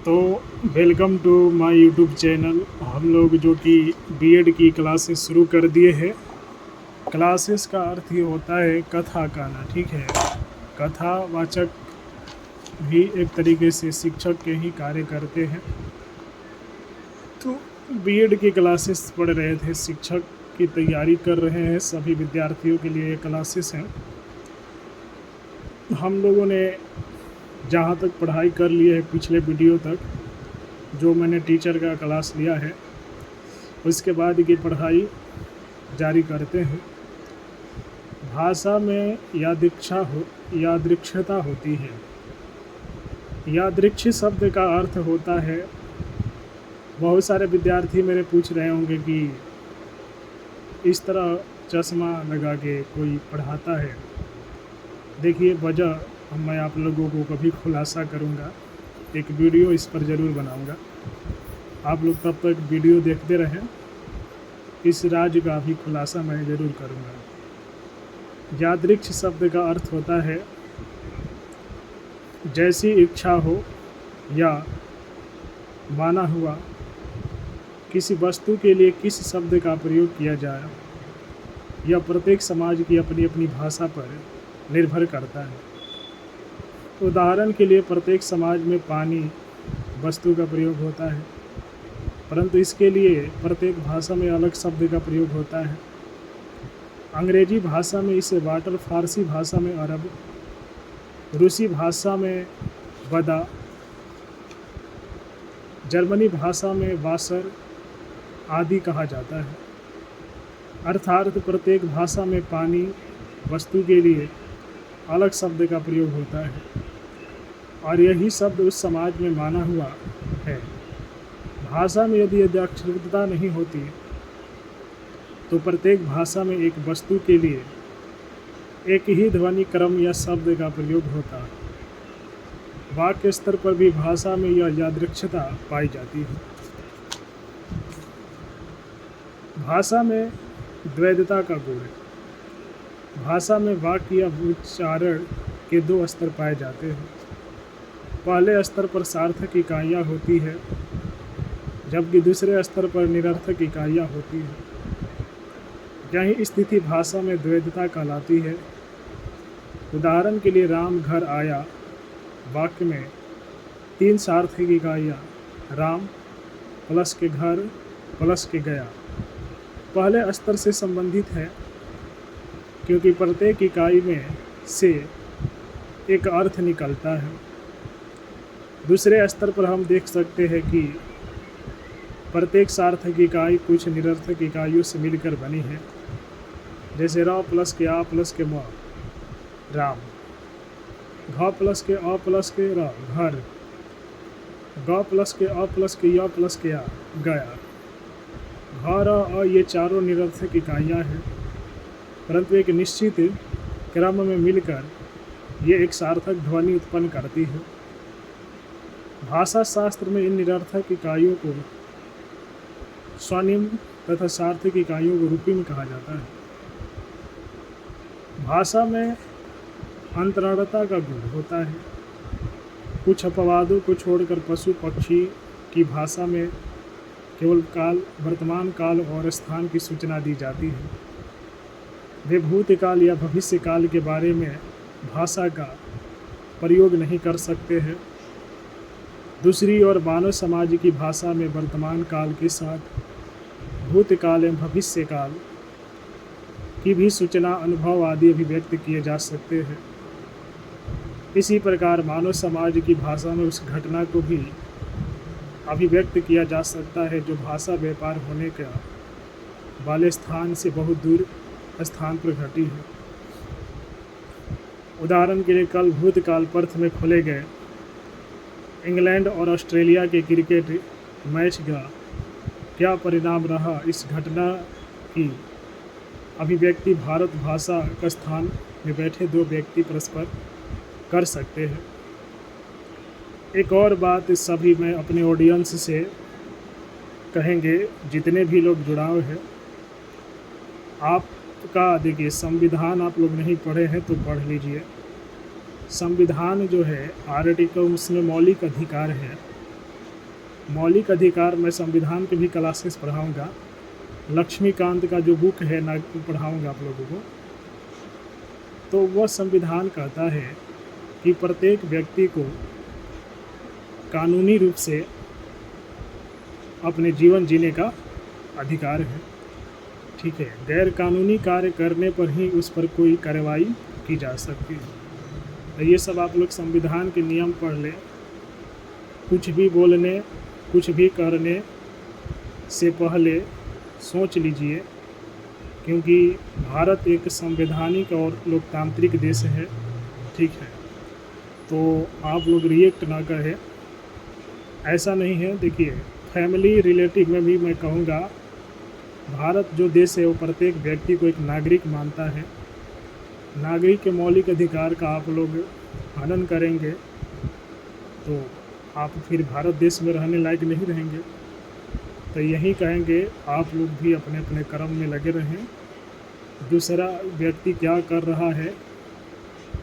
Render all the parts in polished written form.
तो welcome to my YouTube channel. हम लोग जो कि बीएड की क्लासेस शुरू कर दिए हैं। क्लासेस का अर्थ ये होता है कथा गाना, ठीक है। कथावाचक भी एक तरीके से शिक्षक के ही कार्य करते हैं। तो बीएड की क्लासेस पढ़ रहे थे, शिक्षक की तैयारी कर रहे हैं, सभी विद्यार्थियों के लिए ये क्लासेस हैं। हम लोगों ने जहाँ तक पढ़ाई कर ली है पिछले वीडियो तक, जो मैंने टीचर का क्लास लिया है, उसके बाद की पढ़ाई जारी करते हैं। भाषा में यादृच्छता होती है। यादृच्छी शब्द का अर्थ होता है, बहुत सारे विद्यार्थी मेरे पूछ रहे होंगे कि इस तरह चश्मा लगा के कोई पढ़ाता है। देखिए, वजह मैं आप लोगों को कभी खुलासा करूँगा, एक वीडियो इस पर ज़रूर बनाऊँगा। आप लोग तब तक वीडियो देखते रहें, इस राज का भी खुलासा मैं ज़रूर करूँगा। यादृच्छ शब्द का अर्थ होता है जैसी इच्छा हो या माना हुआ किसी वस्तु के लिए किस शब्द का प्रयोग किया जाए, यह प्रत्येक समाज की अपनी अपनी भाषा पर निर्भर करता है। उदाहरण के लिए प्रत्येक समाज में पानी वस्तु का प्रयोग होता है, परंतु इसके लिए प्रत्येक भाषा में अलग शब्द का प्रयोग होता है। अंग्रेजी भाषा में इसे वाटर, फारसी भाषा में अरब, रूसी भाषा में वदा, जर्मनी भाषा में वासर आदि कहा जाता है। अर्थात प्रत्येक भाषा में पानी वस्तु के लिए अलग शब्द का प्रयोग होता है और यही शब्द उस समाज में माना हुआ है। भाषा में यदि अक्षरता नहीं होती तो प्रत्येक भाषा में एक वस्तु के लिए एक ही ध्वनि क्रम या शब्द का प्रयोग होता। वाक्य स्तर पर भी भाषा में यह यादृच्छता पाई जाती है। भाषा में द्वैधता का गुण। भाषा में वाक्य या उच्चारण के दो स्तर पाए जाते हैं। पहले स्तर पर सार्थक इकाइयाँ होती है, जबकि दूसरे स्तर पर निरर्थक इकाइयाँ होती हैं। यही स्थिति भाषा में द्वैधता कहलाती है। उदाहरण के लिए, राम घर आया वाक्य में 3 सार्थक इकाइयाँ राम प्लस के घर प्लस के गया पहले स्तर से संबंधित है, क्योंकि प्रत्येक इकाई में से एक अर्थ निकलता है। दूसरे स्तर पर हम देख सकते हैं कि प्रत्येक सार्थक इकाई कुछ निरर्थक इकाइयों से मिलकर बनी है, जैसे र प्लस के आ प्लस के म राम, घ प्लस के अ प्लस के र घर, ग प्लस के अ प्लस के य प्लस के आ गया। घ र अ ये चारों निरर्थक इकाइयाँ हैं, परंतु एक निश्चित क्रम में मिलकर ये एक सार्थक ध्वनि उत्पन्न करती है। भाषा शास्त्र में इन निरर्थक इकाइयों को स्वनिम तथा सार्थक इकाइयों को रूपिम कहा जाता है। भाषा में अंतरालता का गुण होता है। कुछ अपवादों को छोड़कर पशु पक्षी की भाषा में केवल काल, वर्तमान काल और स्थान की सूचना दी जाती है। वे भूतकाल या भविष्य काल के बारे में भाषा का प्रयोग नहीं कर सकते हैं। दूसरी ओर मानव समाज की भाषा में वर्तमान काल के साथ भूतकाल एवं भविष्य काल की भी सूचना, अनुभव आदि अभिव्यक्त किए जा सकते हैं। इसी प्रकार मानव समाज की भाषा में उस घटना को भी अभिव्यक्त किया जा सकता है जो भाषा व्यापार होने का वाले स्थान से बहुत दूर स्थान पर घटी है। उदाहरण के लिए, कल भूतकाल पर्थ में खोले गए इंग्लैंड और ऑस्ट्रेलिया के क्रिकेट मैच का क्या परिणाम रहा, इस घटना की अभिव्यक्ति भारत भाषा का स्थान में बैठे दो व्यक्ति परस्पर कर सकते हैं। एक और बात सभी मैं अपने ऑडियंस से कहेंगे, जितने भी लोग जुड़ाव है, आपका देखिए संविधान आप लोग नहीं पढ़े हैं तो पढ़ लीजिए। संविधान जो है आर्टिकल, उसमें मौलिक अधिकार है मौलिक अधिकार मैं संविधान के भी क्लासेस पढ़ाऊँगा। लक्ष्मीकांत का जो बुक है ना पढ़ाऊँगा आप लोगों को। तो वह संविधान कहता है कि प्रत्येक व्यक्ति को कानूनी रूप से अपने जीवन जीने का अधिकार है। ठीक है, गैर कानूनी कार्य करने पर ही उस पर कोई कार्रवाई की जा सकती है। तो ये सब आप लोग संविधान के नियम पढ़ लें। कुछ भी बोलने, कुछ भी करने से पहले सोच लीजिए, क्योंकि भारत एक संवैधानिक और लोकतांत्रिक देश है। ठीक है, तो आप लोग रिएक्ट ना करें, ऐसा नहीं है। देखिए, फैमिली रिलेटिव में भी मैं कहूँगा, भारत जो देश है वो प्रत्येक व्यक्ति को एक नागरिक मानता है। नागरिक के मौलिक अधिकार का आप लोग हनन करेंगे तो आप फिर भारत देश में रहने लायक नहीं रहेंगे। तो यही कहेंगे, आप लोग भी अपने अपने कर्म में लगे रहें। दूसरा व्यक्ति क्या कर रहा है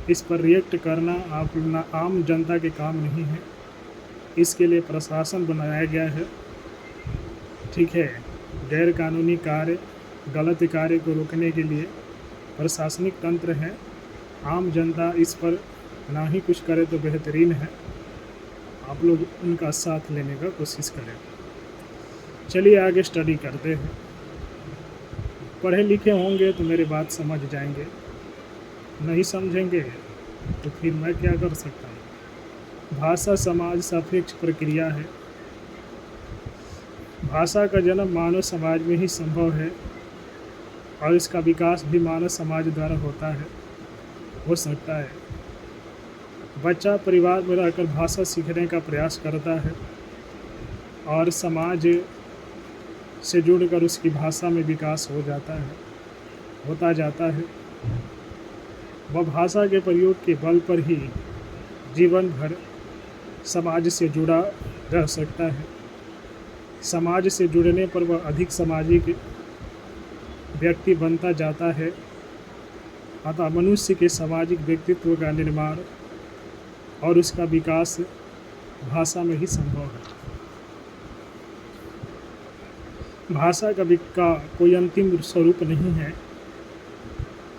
इस पर रिएक्ट करना आप आम जनता के काम नहीं है। इसके लिए प्रशासन बनाया गया है। ठीक है, गैर कानूनी कार्य, गलत कार्य को रोकने के लिए प्रशासनिक तंत्र है। आम जनता इस पर ना ही कुछ करे तो बेहतरीन है। आप लोग उनका साथ लेने का कोशिश करें। चलिए आगे स्टडी करते हैं। पढ़े लिखे होंगे तो मेरी बात समझ जाएंगे, नहीं समझेंगे तो फिर मैं क्या कर सकता हूँ। भाषा समाज सापेक्ष प्रक्रिया है। भाषा का जन्म मानव समाज में ही संभव है और इसका विकास भी मानव समाज द्वारा हो सकता है। बच्चा परिवार में रहकर भाषा सीखने का प्रयास करता है और समाज से जुड़कर उसकी भाषा में विकास होता जाता है। वह भाषा के प्रयोग के बल पर ही जीवन भर समाज से जुड़ा रह सकता है। समाज से जुड़ने पर वह अधिक सामाजिक व्यक्ति बनता जाता है। अतः मनुष्य के सामाजिक व्यक्तित्व का निर्माण और उसका विकास भाषा में ही संभव है। भाषा का कोई अंतिम स्वरूप नहीं है।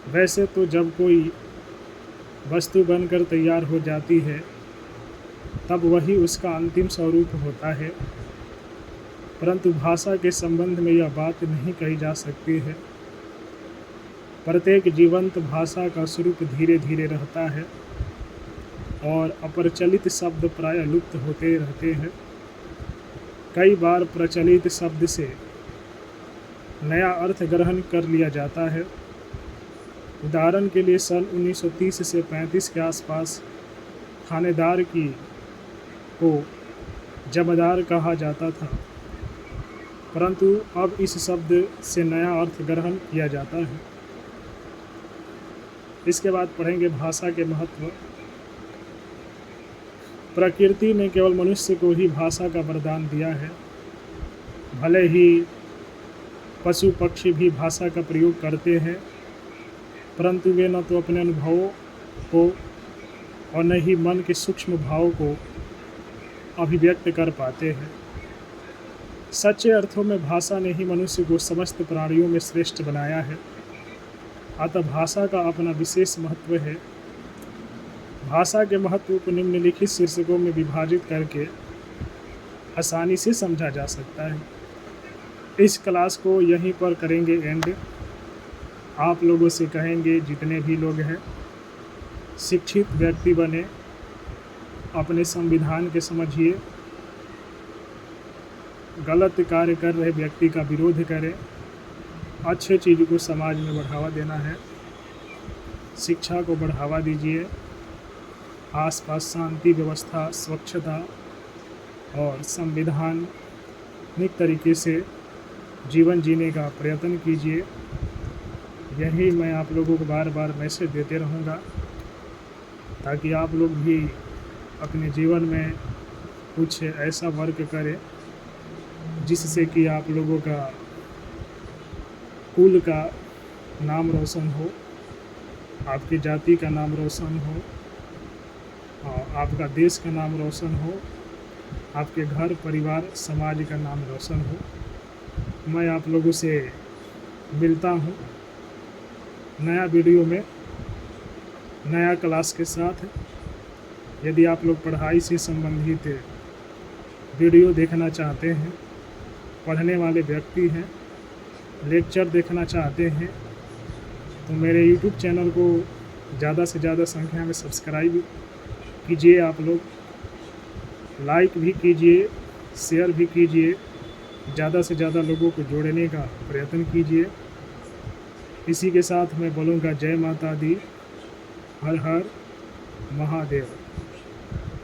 वैसे तो जब कोई वस्तु बनकर तैयार हो जाती है तब वही उसका अंतिम स्वरूप होता है, परंतु भाषा के संबंध में यह बात नहीं कही जा सकती है। प्रत्येक जीवंत भाषा का स्वरूप धीरे धीरे रहता है और अप्रचलित शब्द प्रायः लुप्त होते रहते हैं। कई बार प्रचलित शब्द से नया अर्थ ग्रहण कर लिया जाता है। उदाहरण के लिए सन 1930 से 35 के आसपास थानेदार को जमादार कहा जाता था, परंतु अब इस शब्द से नया अर्थ ग्रहण किया जाता है। इसके बाद पढ़ेंगे भाषा के महत्व। प्रकृति ने केवल मनुष्य को ही भाषा का वरदान दिया है। भले ही पशु पक्षी भी भाषा का प्रयोग करते हैं, परंतु वे न तो अपने अनुभवों को और न ही मन के सूक्ष्म भावों को अभिव्यक्त कर पाते हैं। सच्चे अर्थों में भाषा ने ही मनुष्य को समस्त प्राणियों में श्रेष्ठ बनाया है। अतः भाषा का अपना विशेष महत्व है। भाषा के महत्व को निम्नलिखित शीर्षकों में विभाजित करके आसानी से समझा जा सकता है। इस क्लास को यहीं पर करेंगे एंड। आप लोगों से कहेंगे, जितने भी लोग हैं शिक्षित व्यक्ति बने, अपने संविधान के समझिए, गलत कार्य कर रहे व्यक्ति का विरोध करें। अच्छे चीज़ को समाज में बढ़ावा देना है। शिक्षा को बढ़ावा दीजिए। आसपास शांति व्यवस्था, स्वच्छता और संवैधानिक तरीके से जीवन जीने का प्रयत्न कीजिए। यही मैं आप लोगों को बार बार मैसेज देते रहूँगा, ताकि आप लोग भी अपने जीवन में कुछ ऐसा वर्क करें जिससे कि आप लोगों का कुल का नाम रोशन हो, आपकी जाति का नाम रोशन हो, और आपका देश का नाम रोशन हो आपके घर परिवार समाज का नाम रोशन हो। मैं आप लोगों से मिलता हूँ नया वीडियो में नया क्लास के साथ। यदि आप लोग पढ़ाई से संबंधित वीडियो देखना चाहते हैं, पढ़ने वाले व्यक्ति हैं, लेक्चर देखना चाहते हैं, तो मेरे यूट्यूब चैनल को ज़्यादा से ज़्यादा संख्या में सब्सक्राइब कीजिए। आप लोग लाइक भी कीजिए, शेयर भी कीजिए, ज़्यादा से ज़्यादा लोगों को जोड़ने का प्रयत्न कीजिए। इसी के साथ मैं बोलूँगा जय माता दी, हर हर महादेव।